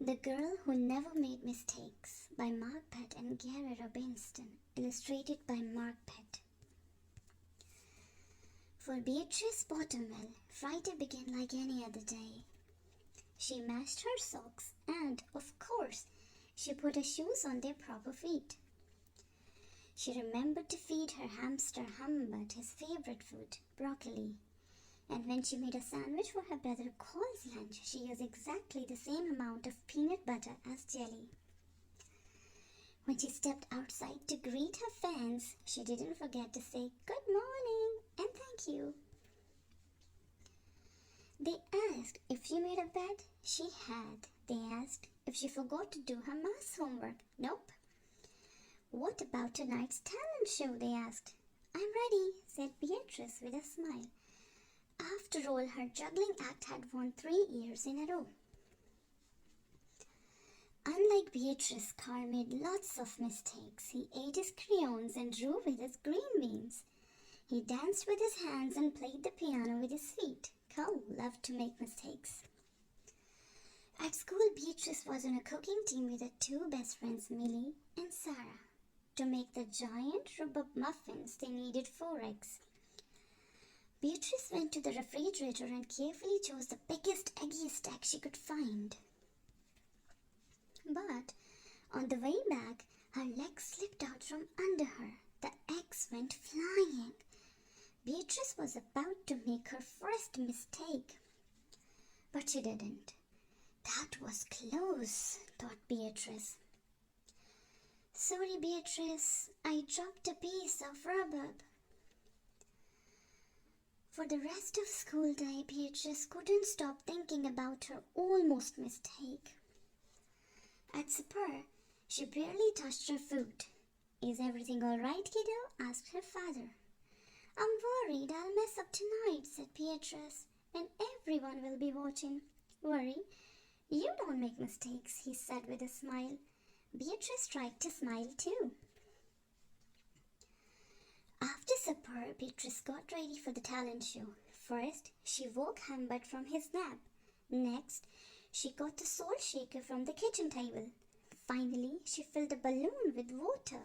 The Girl Who Never Made Mistakes by Mark Pett and Gary Robinson, illustrated by Mark Pett. For Beatrice Bottomwell, Friday began like any other day. She matched her socks and, of course, she put her shoes on their proper feet. She remembered to feed her hamster Humbert his favorite food, broccoli. And when she made a sandwich for her brother Cole's lunch, she used exactly the same amount of peanut butter as jelly. When she stepped outside to greet her fans, she didn't forget to say good morning and thank you. They asked if she made a bed. She had. They asked if she forgot to do her maths homework. Nope. What about tonight's talent show? They asked. I'm ready, said Beatrice with a smile. After all, her juggling act had won 3 years in a row. Unlike Beatrice, Carl made lots of mistakes. He ate his crayons and drew with his green beans. He danced with his hands and played the piano with his feet. Carl loved to make mistakes. At school, Beatrice was on a cooking team with her 2 best friends, Millie and Sarah. To make the giant rhubarb muffins, they needed 4 eggs. Beatrice went to the refrigerator and carefully chose the biggest, eggiest egg she could find. But on the way back, her legs slipped out from under her. The eggs went flying. Beatrice was about to make her first mistake. But she didn't. That was close, thought Beatrice. Sorry, Beatrice, I dropped a piece of rhubarb. For the rest of school day, Beatrice couldn't stop thinking about her almost mistake. At supper, she barely touched her food. Is everything all right, kiddo? Asked her father. I'm worried I'll mess up tonight, said Beatrice, and everyone will be watching. Worry? You don't make mistakes, he said with a smile. Beatrice tried to smile too. After supper, Beatrice got ready for the talent show. First, she woke Humbert from his nap. Next, she got the salt shaker from the kitchen table. Finally, she filled a balloon with water.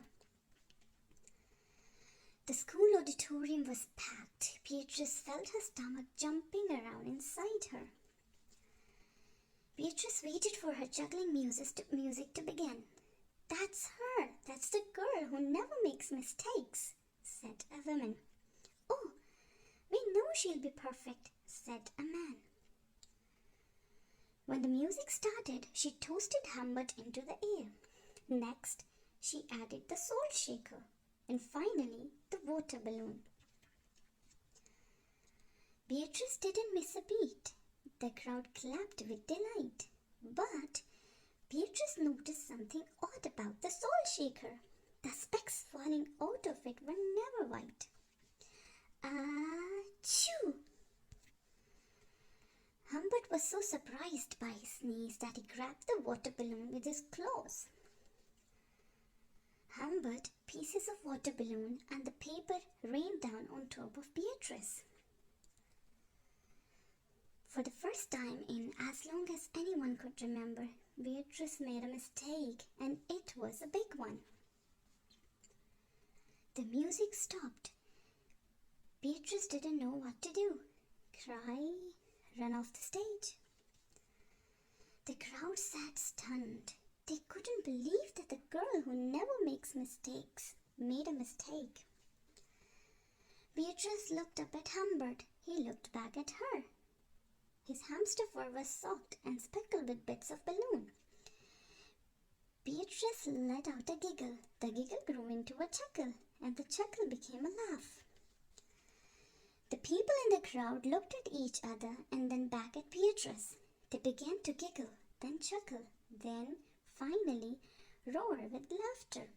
The school auditorium was packed. Beatrice felt her stomach jumping around inside her. Beatrice waited for her juggling music to begin. That's her. That's the girl who never makes mistakes, said a woman. Oh, we know she'll be perfect, said a man. When the music started, she toasted Humbert into the air. Next, she added the salt shaker, and finally the water balloon. Beatrice didn't miss a beat. The crowd clapped with delight. But Beatrice noticed something odd about the salt shaker. The specks falling out of it were never white. Achoo! Humbert was so surprised by his sneeze that he grabbed the water balloon with his claws. Humbert, pieces of water balloon and the paper rained down on top of Beatrice. For the first time in as long as anyone could remember, Beatrice made a mistake, and it was a big one. The music stopped. Beatrice didn't know what to do. Cry? Run off the stage? The crowd sat stunned. They couldn't believe that the girl who never makes mistakes made a mistake. Beatrice looked up at Humbert. He looked back at her. His hamster fur was soaked and speckled with bits of balloon. Beatrice let out a giggle. The giggle grew into a chuckle, and the chuckle became a laugh. The people in the crowd looked at each other and then back at Beatrice. They began to giggle, then chuckle, then, finally, roar with laughter.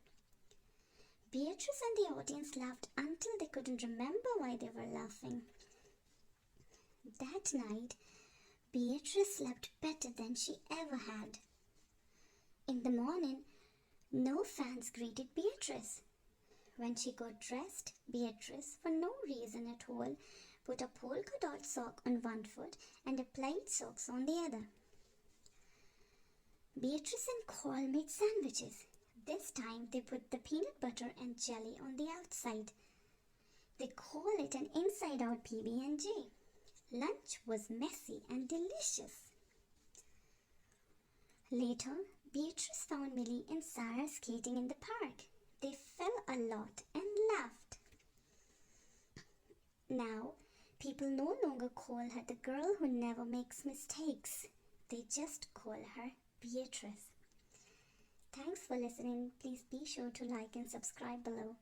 Beatrice and the audience laughed until they couldn't remember why they were laughing. That night, Beatrice slept better than she ever had. In the morning, no fans greeted Beatrice. When she got dressed, Beatrice, for no reason at all, put a polka dot sock on one foot and a plaid socks on the other. Beatrice and Cole made sandwiches. This time they put the peanut butter and jelly on the outside. They call it an inside-out PB&J. Lunch was messy and delicious. Later, Beatrice found Millie and Sarah skating in the park. They fell a lot and laughed. Now, people no longer call her the girl who never makes mistakes. They just call her Beatrice. Thanks for listening. Please be sure to like and subscribe below.